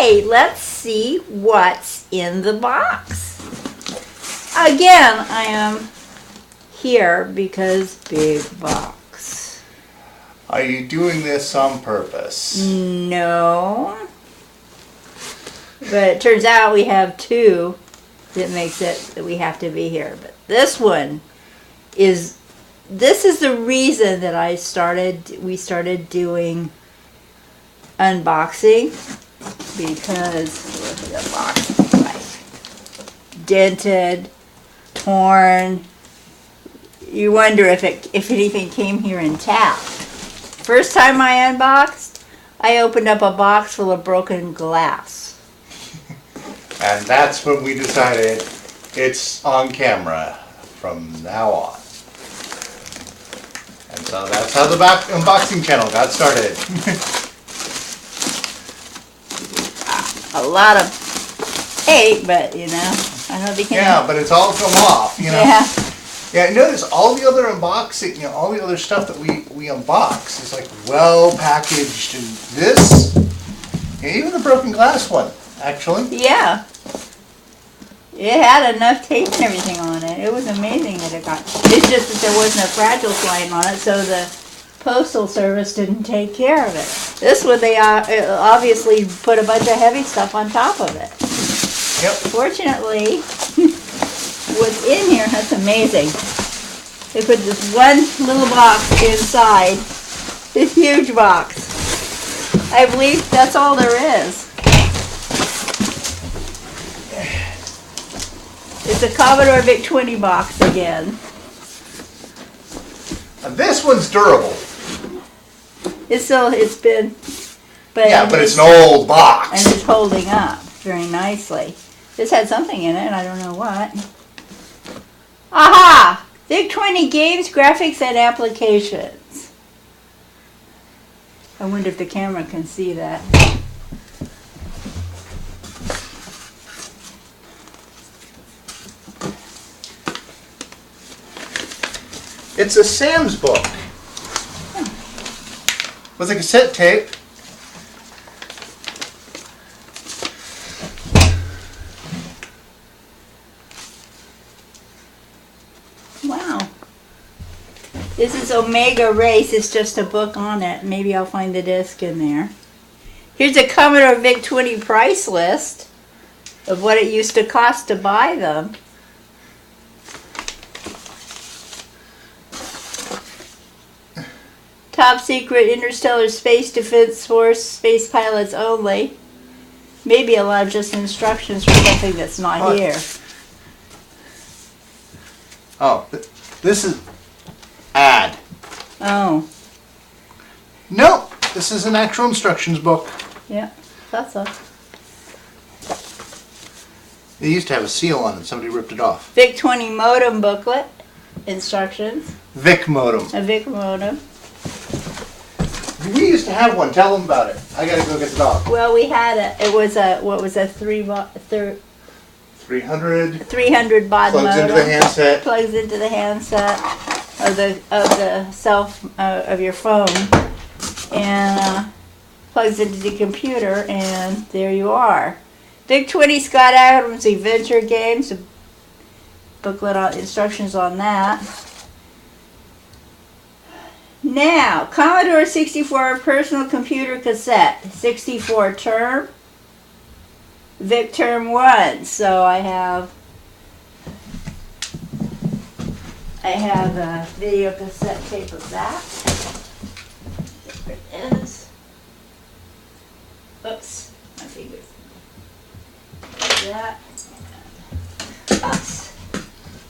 Okay, let's see what's in the box. Again, I am here because big box. Are you doing this on purpose? No. But it turns out we have two that makes it that we have to be here. But this one is, this is the reason that we started doing unboxing, because look at the box, like dented, torn. You wonder if anything came here intact. First time I unboxed, I opened up a box full of broken glass. And that's when we decided it's on camera from now on. And so that's how the unboxing channel got started. A lot of tape, but you know, I don't think. Yeah, but it's all come off, you know. Yeah. Yeah, notice all the other unboxing, all the other stuff that we unbox is like well packaged, and this, and even the broken glass one, actually. Yeah. It had enough tape and everything on it. It was amazing that it got. It's just that there wasn't a fragile slime on it, so the Postal Service didn't take care of it. This one, they obviously put a bunch of heavy stuff on top of it. Yep. Fortunately, what's in here, that's amazing. They put this one little box inside this huge box. I believe that's all there is. It's a Commodore VIC-20 box again. And this one's durable. It's been, but yeah, but it's an old box. And it's holding up very nicely. This had something in it, and I don't know what. Aha! VIC-20 Games, Graphics, and Applications. I wonder if the camera can see that. It's a Sam's book. With a cassette tape. Wow. This is Omega Race. It's just a book on it. Maybe I'll find the disc in there. Here's a Commodore VIC-20 price list of what it used to cost to buy them. Top secret interstellar space defense force, space pilots only. Maybe a lot of just instructions for something that's not here. Oh, this is ad. Oh. Nope, this is an actual instructions book. Yeah, that's a It used to have a seal on it. Somebody ripped it off. VIC-20 modem booklet. Instructions. VIC modem. A VIC modem. We used to have one. Tell them about it. I gotta go get the dog. Well, we had it was a, what was a 300. 300 baud Plugs modem. into the handset. Plugs into the handset of your phone, and plugs into the computer, and there you are. VIC-20 Scott Adams Adventure Games. A booklet on instructions on that. Now, Commodore 64 personal computer cassette, 64 term, VIC term 1. So I have a video cassette tape of that. There it is. Oops, my fingers. That. Oops.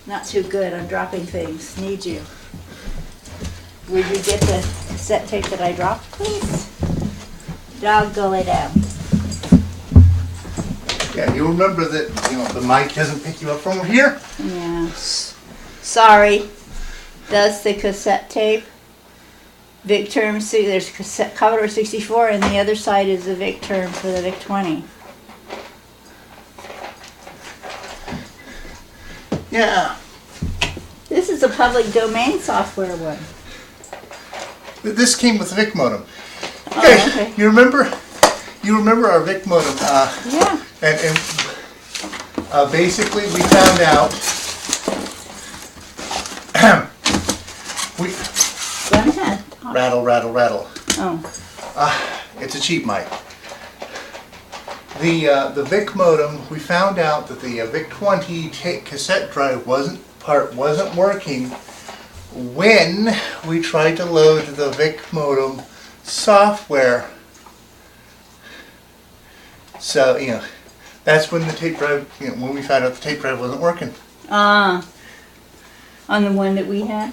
Not too good. I'm dropping things. Need you. Would you get the cassette tape that I dropped, please? Dog, go lay down. Yeah, you remember that the mic doesn't pick you up from here? Yeah. Sorry. That's the cassette tape. VIC term, there's cassette, Commodore 64, and the other side is the VIC term for the VIC-20. Yeah. This is a public domain software one. This came with the VIC modem. Oh, okay. You remember You remember our VIC modem? Yeah. And basically we found out we Go ahead. rattle, rattle, rattle. Oh. It's a cheap mic. The VIC modem, we found out that the VIC-20 cassette drive wasn't working when we tried to load the VIC modem software. So, that's when the tape drive, when we found out the tape drive wasn't working. On the one that we had?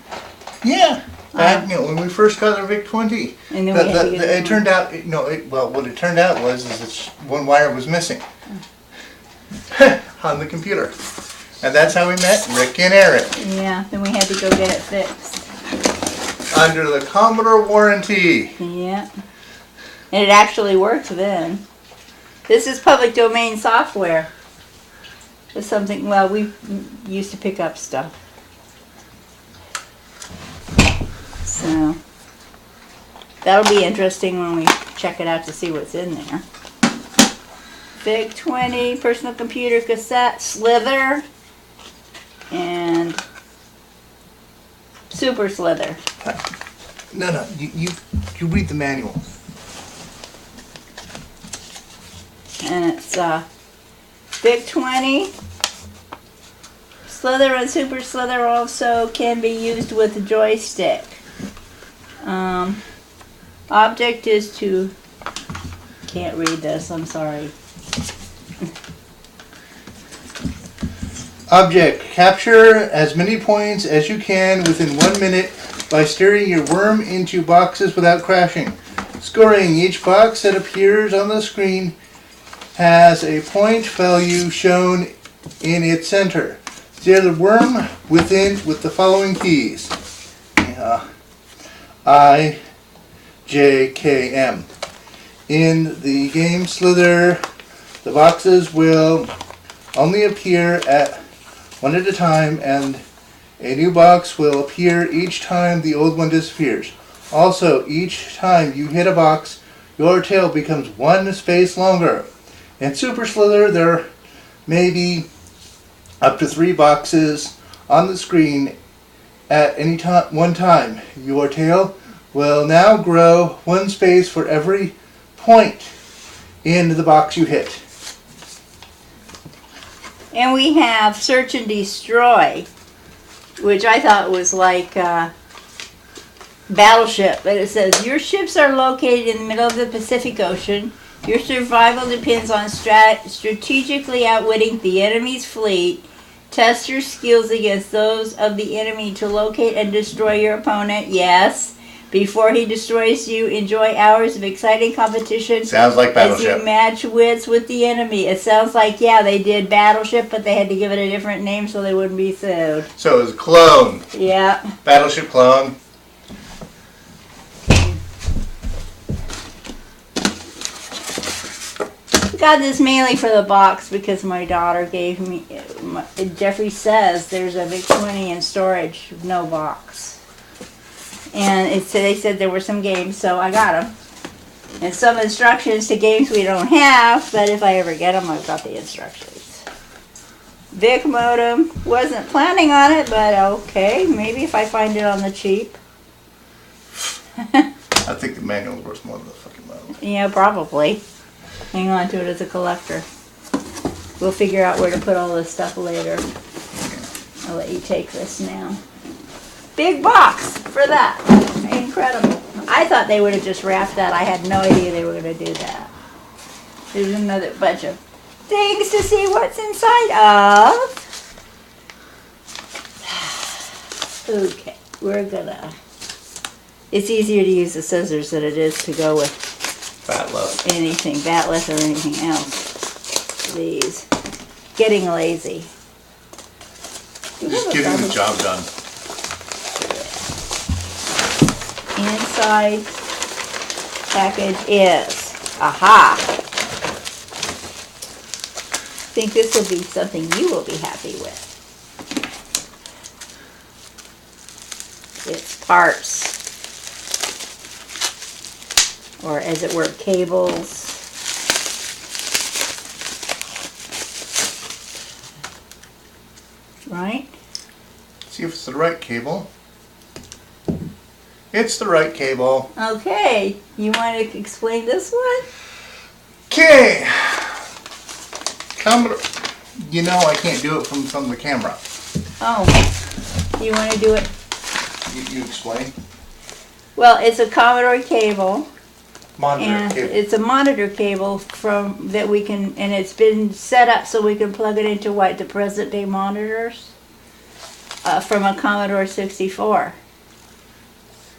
Yeah. Back, when we first got our VIC-20. And then we had to get it turned out, what it turned out was that one wire was missing on the computer. And that's how we met Rick and Eric. Yeah, then we had to go get it fixed. Under the Commodore warranty. Yeah. And it actually worked then. This is public domain software. It's something, well, we used to pick up stuff. So, that'll be interesting when we check it out to see what's in there. VIC-20, personal computer cassette, Slither, and Super Slither. No, you read the manual. And it's VIC-20. Slither and Super Slither also can be used with a joystick. Object is to, can't read this, I'm sorry. Object, capture as many points as you can within 1 minute by steering your worm into boxes without crashing. Scoring, each box that appears on the screen has a point value shown in its center. Steer the worm within with the following keys. I, J, K, M. In the game Slither, the boxes will only appear one at a time, and a new box will appear each time the old one disappears. Also, each time you hit a box, your tail becomes one space longer. In Super Slither, there may be up to 3 boxes on the screen at any one time. Your tail will now grow 1 space for every point in the box you hit. And we have Search and Destroy, which I thought was like Battleship. But it says, your ships are located in the middle of the Pacific Ocean. Your survival depends on strategically outwitting the enemy's fleet. Test your skills against those of the enemy to locate and destroy your opponent. Yes. Before he destroys you, enjoy hours of exciting competition. Sounds like Battleship. As you match wits with the enemy. It sounds like, yeah, they did Battleship, but they had to give it a different name so they wouldn't be sued. So it was Clone. Yeah. Battleship Clone. Got this mainly for the box because my daughter gave me. Jeffrey says there's a VIC-20 in storage, no box, and they said there were some games, so I got them, and some instructions to games we don't have. But if I ever get them, I've got the instructions. VIC modem, wasn't planning on it, but okay, maybe if I find it on the cheap. I think the manual is worth more than the fucking model. Yeah, probably. Hang on to it as a collector. We'll figure out where to put all this stuff later. I'll let you take this now. Big box for that. Incredible. I thought they would have just wrapped that. I had no idea they were going to do that. There's another bunch of things to see what's inside of. Okay, we're gonna. It's easier to use the scissors than it is to go with anything, batleth or anything else. These. Getting lazy. Just getting the job done. Inside package is, aha! I think this will be something you will be happy with. It's parts. Or as it were, cables. right? See if it's the right cable. It's the right cable. Okay, you want to explain this one? Okay. Commodore. You know I can't do it from the camera. Oh, you want to do it? You explain. Well, it's a Commodore cable. Monitor And cable. it's a monitor cable that we can, and it's been set up so we can plug it into the present day monitors from a Commodore 64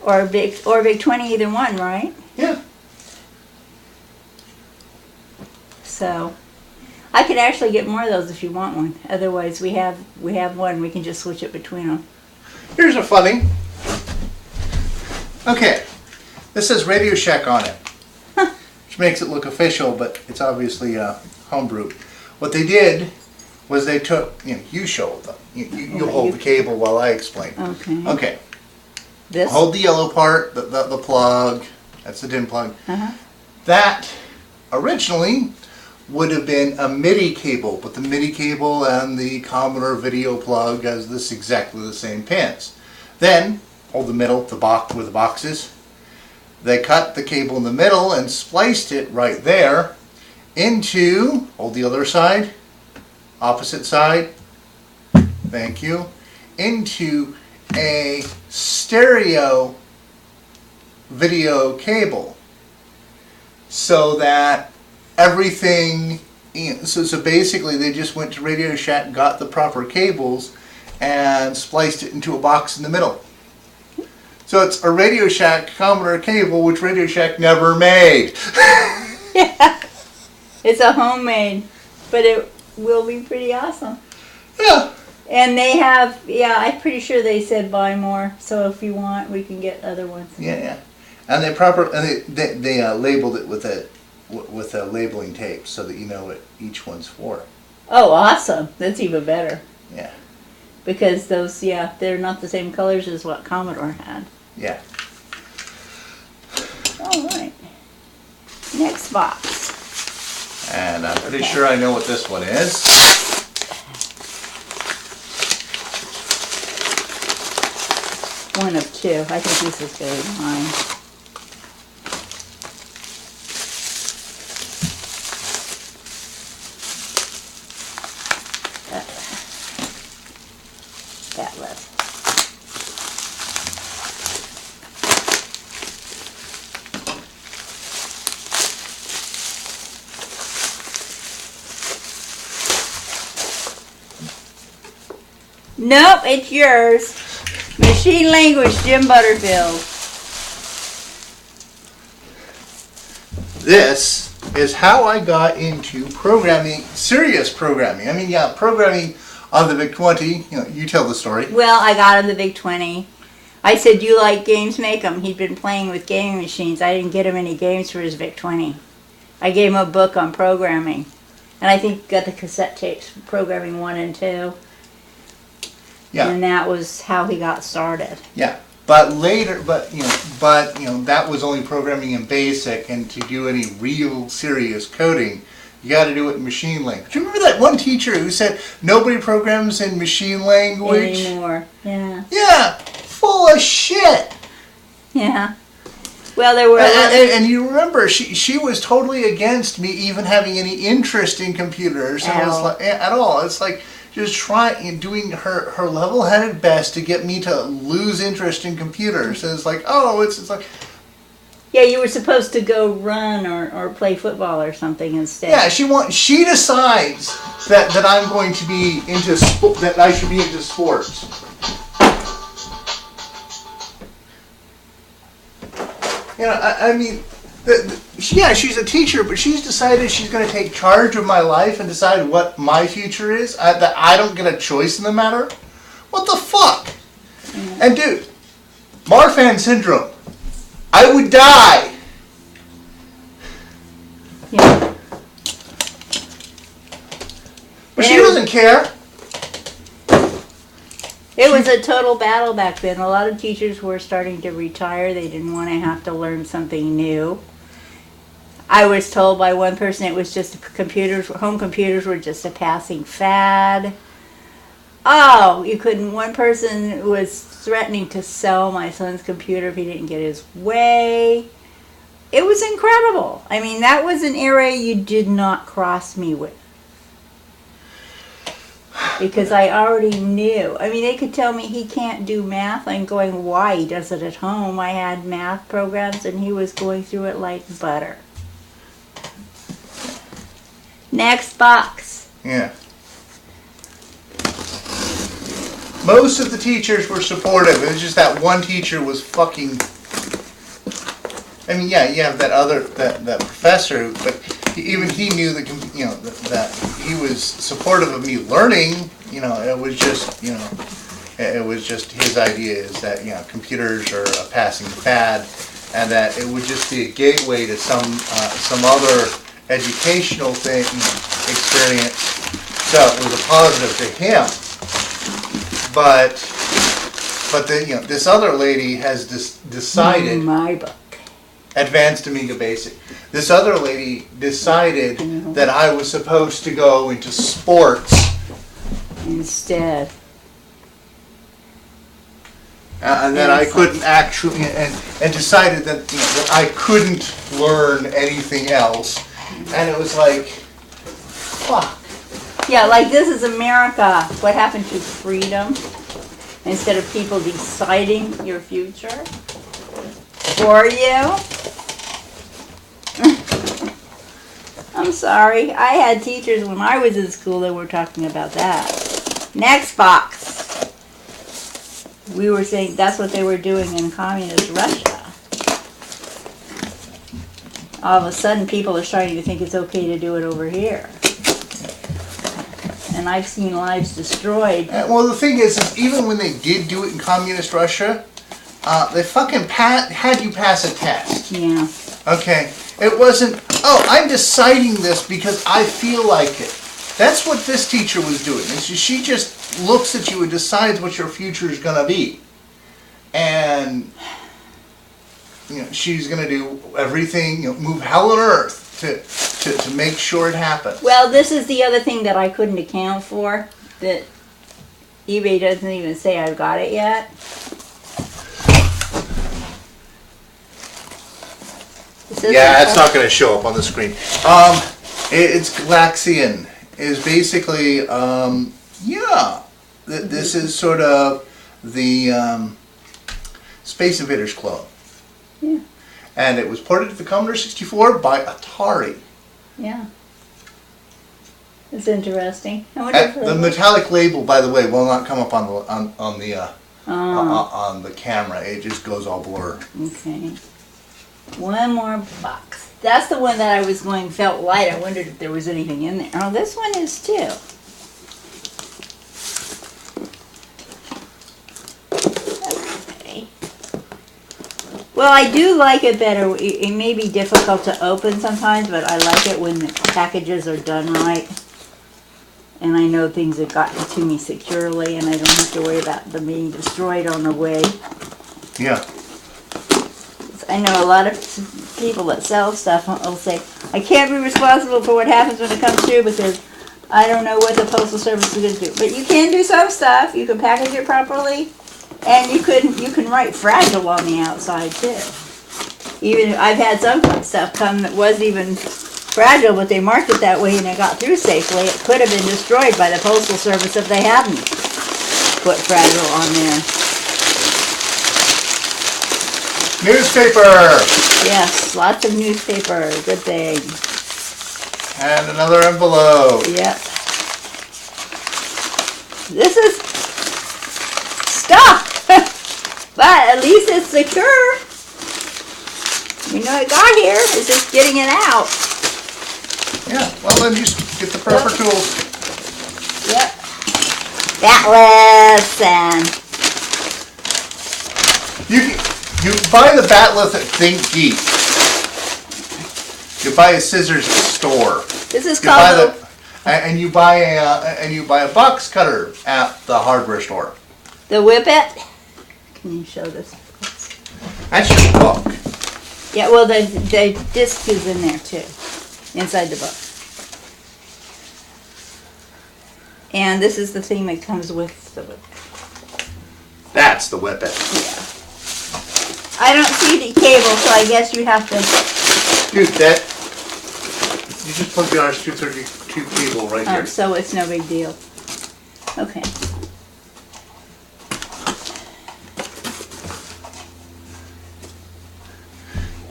or VIC 20, either one, right? Yeah. So I could actually get more of those if you want one. Otherwise, we have one. We can just switch it between them. Here's a funny. Okay, this says Radio Shack on it, which makes it look official, but it's obviously homebrew. What they did was they took, you show them. You hold the cable while I explain. Okay. Okay. This? Hold the yellow part, the plug. That's the DIN plug. That originally would have been a MIDI cable, but the MIDI cable and the Commodore video plug has exactly the same pins. Then hold the middle, the box with the boxes. They cut the cable in the middle and spliced it right there into, hold the other side, opposite side, thank you, into a stereo video cable. So that everything, so basically they just went to Radio Shack, got the proper cables, and spliced it into a box in the middle. So it's a Radio Shack Commodore cable, which Radio Shack never made. Yeah, it's a homemade, but it will be pretty awesome. Yeah. And they have, I'm pretty sure they said buy more. So if you want, we can get other ones. Yeah. And they labeled it with a labeling tape so that you know what each one's for. Oh, awesome! That's even better. Yeah. Because those, they're not the same colors as what Commodore had. Yeah. All right. Next box. And I'm pretty sure I know what this one is. One of two. I think this is going to be mine. That left. Nope, it's yours. Machine Language, Jim Butterfield. This is how I got into programming, serious programming. I mean, programming on the VIC 20. You tell the story. Well, I got him the VIC 20. I said, you like games, make them. He'd been playing with gaming machines. I didn't get him any games for his VIC 20. I gave him a book on programming. And I think got the cassette tapes, programming 1 and 2. Yeah. And that was how he got started. Yeah. But later, that was only programming in BASIC, and to do any real serious coding, you got to do it in machine language. Do you remember that one teacher who said nobody programs in machine language anymore? Yeah. Yeah, full of shit. Yeah. Well, there were and you remember she was totally against me even having any interest in computers. And it was like, at all. It's like just doing her level-headed best to get me to lose interest in computers. And it's like, it's like... Yeah, you were supposed to go run or play football or something instead. Yeah, she decides that I'm going to be into that I should be into sports. I mean, she's a teacher, but she's decided she's going to take charge of my life and decide what my future is. That I don't get a choice in the matter. What the fuck? Mm-hmm. And dude, Marfan syndrome. I would die. Yeah. But she doesn't care. It was a total battle back then. A lot of teachers were starting to retire. They didn't want to have to learn something new. I was told by one person it was just home computers were just a passing fad. Oh, you couldn't. One person was threatening to sell my son's computer if he didn't get his way. It was incredible. I mean, that was an area you did not cross me with. Because I already knew. I mean, they could tell me he can't do math. I'm going, why? He does it at home. I had math programs and he was going through it like butter. Next box. Yeah. Most of the teachers were supportive. It was just that one teacher was fucking. I mean, yeah, you have that professor, but even he knew that that he was supportive of me learning. It was just it was just his idea is that computers are a passing fad, and that it would just be a gateway to some other educational experience. So it was a positive to him. But this other lady has decided. My book. Advanced Amiga Basic. This other lady decided that I was supposed to go into sports instead. And that I couldn't actually, and decided that that I couldn't learn anything else. And it was like, fuck. Yeah, like this is America. What happened to freedom? Instead of people deciding your future for you? I'm sorry. I had teachers when I was in school that were talking about that. Next box. We were saying that's what they were doing in communist Russia. All of a sudden people are starting to think it's okay to do it over here. And I've seen lives destroyed. Well, the thing is even when they did do it in communist Russia, they fucking had you pass a test. Yeah. Okay? It wasn't, oh, I'm deciding this because I feel like it. That's what this teacher was doing. She just looks at you and decides what your future is going to be. And she's going to do everything, move hell and earth to make sure it happens. Well, this is the other thing that I couldn't account for, that eBay doesn't even say I've got it yet. Yeah, it's not going to show up on the screen. It's Galaxian. Is basically, this is sort of the Space Invaders Club. Yeah. And it was ported to the Commodore 64 by Atari. Yeah. It's interesting. The metallic label, by the way, will not come up on the camera. It just goes all blur. Okay. One more box. That's the one that I was going felt light. I wondered if there was anything in there. Oh, this one is too. Okay. Well, I do like it better. It may be difficult to open sometimes, but I like it when the packages are done right. And I know things have gotten to me securely, and I don't have to worry about them being destroyed on the way. Yeah. I know a lot of people that sell stuff will say, I can't be responsible for what happens when it comes through because I don't know what the Postal Service is going to do. But you can do some stuff. You can package it properly, and you can write fragile on the outside too. Even I've had some stuff come that wasn't even fragile, but they marked it that way and it got through safely. It could have been destroyed by the Postal Service if they hadn't put fragile on there. Newspaper! Yes, lots of newspaper. Good thing. And another envelope. Yep. This is stuff, but at least it's secure. We know it got here. It's just getting it out. Yeah, well then just get the proper tools. Yep. Batless and... You buy the batleth at Think Geek. You buy a scissors at store. This is called... And you buy a box cutter at the hardware store. The Whippet. Can you show this? That's your book. Yeah, well the disc is in there too, inside the book. And this is the thing that comes with the whip. That's the whip it. Yeah. I don't see the cable, so I guess you have to. Dude, that. You just plug the RS-232 cable right here. Oh, so it's no big deal. Okay.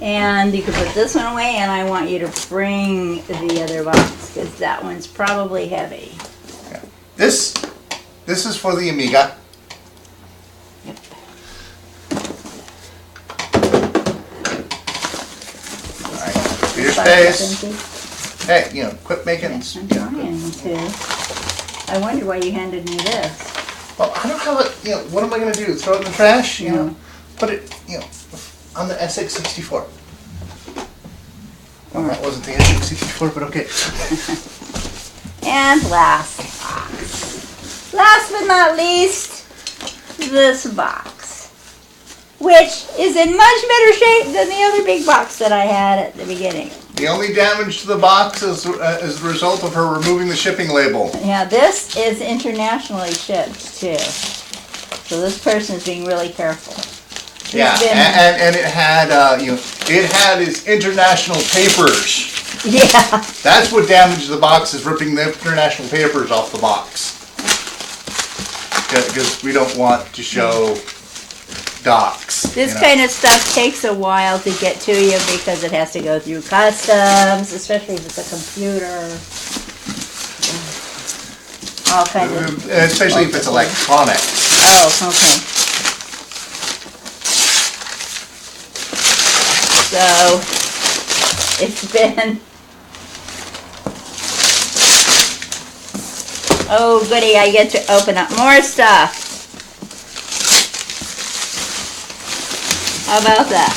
And you can put this one away, and I want you to bring the other box, because that one's probably heavy. Yeah. This is for the Amiga. Yep. Alright, computer space. Hey, you know, quit making... Yes, I'm trying to. I wonder why you handed me this. Well, I don't have it, you know, what am I going to do? Throw it in the trash? You No. know, put it, you know, on the SX64. Well, that wasn't the SX64, but okay. And last box. Last but not least, this box, which is in much better shape than the other big box that I had at the beginning. The only damage to the box is the result of her removing the shipping label. Yeah, this is internationally shipped too. So this person is being really careful. Yeah, and it had, you know, it had its international papers. Yeah. That's what damaged the box, is ripping the international papers off the box. Because we don't want to show docs. This kind of stuff takes a while to get to you because it has to go through customs, especially if it's a computer. All kinds of... Especially if it's electronic. Oh, okay. So, it's been... Oh, goody, I get to open up more stuff. How about that?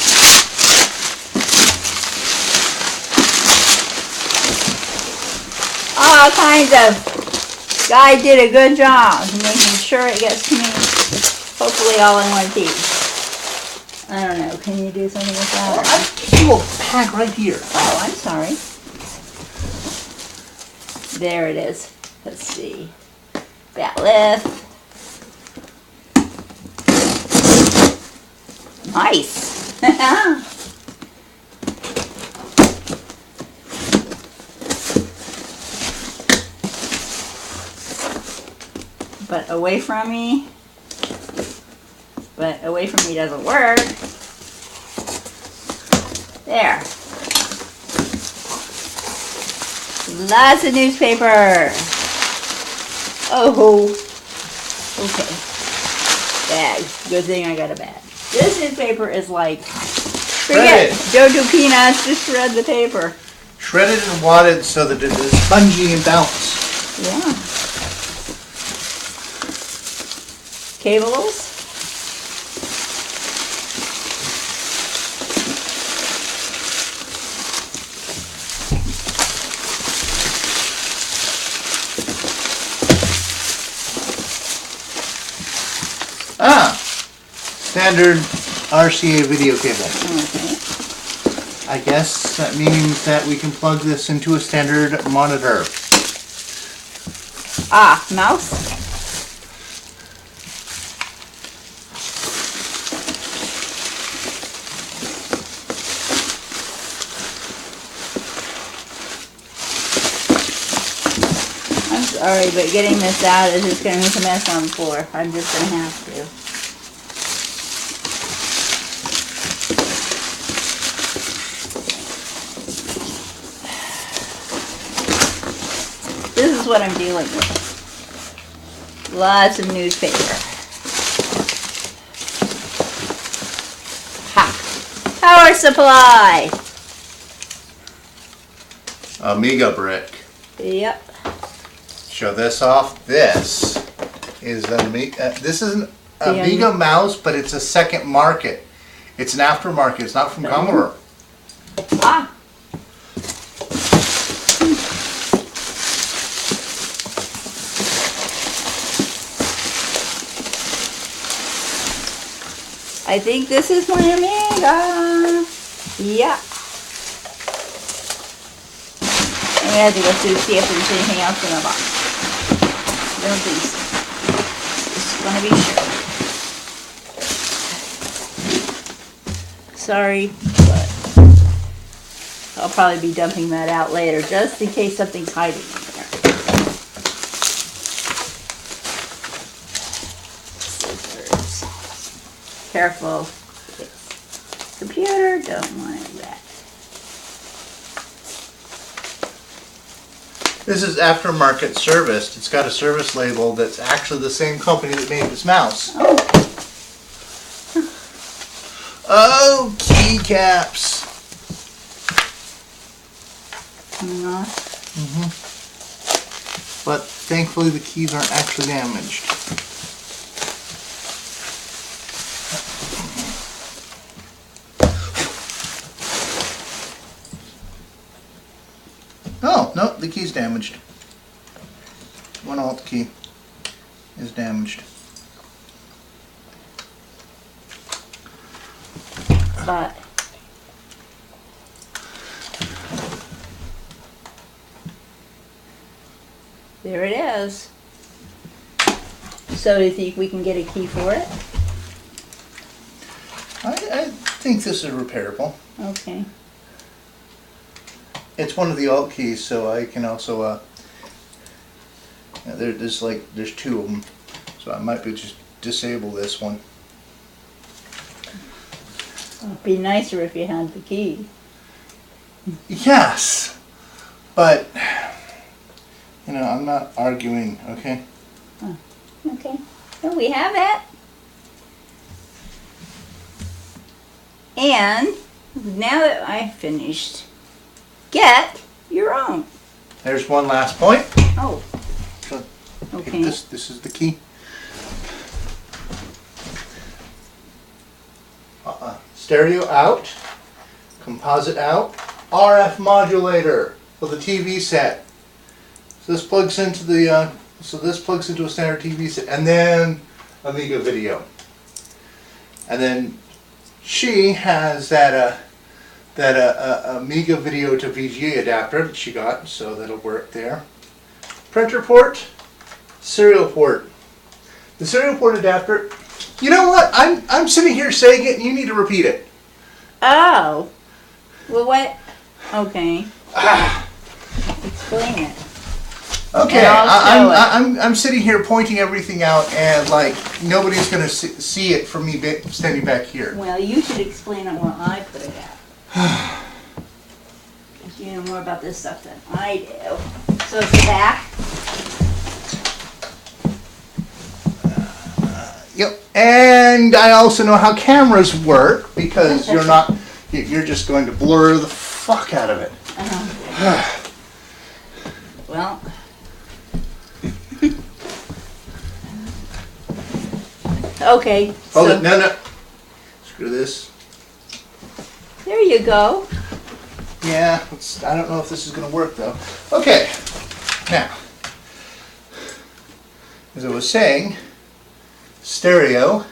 All kinds of... Guy did a good job making sure it gets to me, hopefully all in one piece. I don't know, can you do something with that? Well, I have a little pack right here. Oh, I'm sorry. There it is. Let's see. Batleth. Nice. But away from me. But away from me doesn't work. There. Lots of newspaper. Oh. Okay. Bag. Good thing I got a bag. This newspaper is like, forget, don't do peanuts, just shred the paper. Shredded and wadded so that it is spongy and bounce. Yeah. Cables. Ah, standard RCA video cable. Okay. I guess that means that we can plug this into a standard monitor. Ah, mouse. I'm sorry, but getting this out is just going to make a mess on the floor. I'm just going to have to. This is what I'm dealing with. Lots of newspaper. Ha! Power supply! Amiga brick. Yep. Show this off. This is an Amiga. This is an Amiga mouse, but it's a second market. It's an aftermarket. It's not from Commodore. Ah! I think this is my Amiga. Yeah. I'm gonna have to go through see if there's anything else in the box. don't think so. Just want to be sure. Sorry, but I'll probably be dumping that out later, just in case something's hiding in there. Scissors. Careful. Computer, don't want it wet. This is aftermarket serviced. It's got a service label that's actually the same company that made this mouse. Oh. Oh, keycaps. Coming off. But thankfully the keys aren't actually damaged. Oh, no, the key's damaged. One alt key is damaged. But there it is. So do you think we can get a key for it? I think this is repairable. Okay. It's one of the alt keys, so I can also there's two of them, so I might be just disable this one. It'd be nicer if you had the key. Yes, but I'm not arguing. Okay. Oh, okay. Well, we have it. And now that I've finished, get your own. There's one last point. Oh. So Okay. this is the key. Stereo out, composite out, RF modulator for the TV set. So this plugs into the plugs into a standard TV set, and then Amiga video. And then she has that Amiga video to VGA adapter that she got, so that'll work there. Printer port, serial port. The serial port adapter. You know what? I'm sitting here saying it, and you need to repeat it. Oh. Well, what? Okay. Explain it. Okay, And I'll show it. I'm sitting here pointing everything out, and like nobody's gonna see it from me standing back here. Well, you should explain it while I put it out. Because you know more about this stuff than I do. So it's the back. Yep, and I also know how cameras work because you're just going to blur the fuck out of it. Well. Okay. Hold it, no. Screw this. There you go. Yeah, I don't know if this is going to work though. Okay, now, as I was saying, stereo,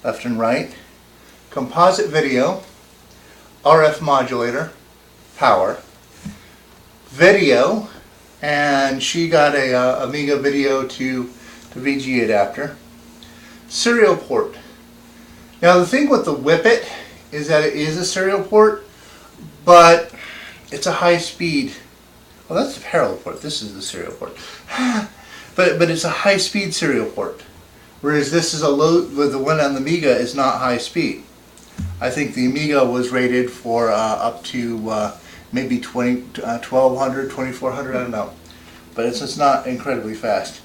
left and right, composite video, RF modulator, power, video, and she got a Amiga video to VGA adapter, serial port. Now the thing with the Whippet is that it is a serial port, but it's a high speed. Well, that's the parallel port. This is the serial port. But it's a high speed serial port. Whereas this is a low, the one on the Amiga is not high speed. I think the Amiga was rated for up to maybe 1200, 2400, I don't know. But it's not incredibly fast.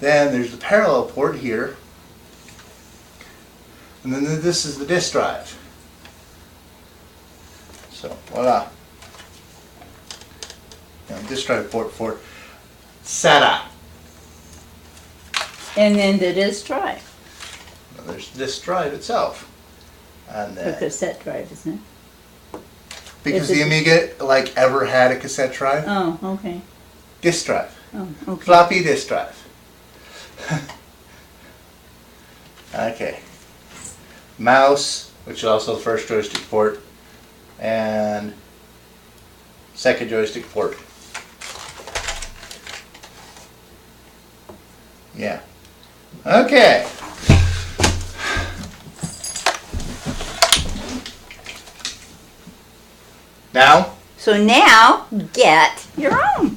Then there's the parallel port here. And then this is the disk drive. So, voila. Disk drive port for SATA. And then the disk drive. Well, there's the disk drive itself. And The then, cassette drive, isn't it? because Is the it- Amiga ever had a cassette drive, Oh, okay. disk drive, Oh, okay. floppy disk drive. Okay. Mouse, which is also the first joystick port, and second joystick port. Yeah. Okay. Now? So now, get your own.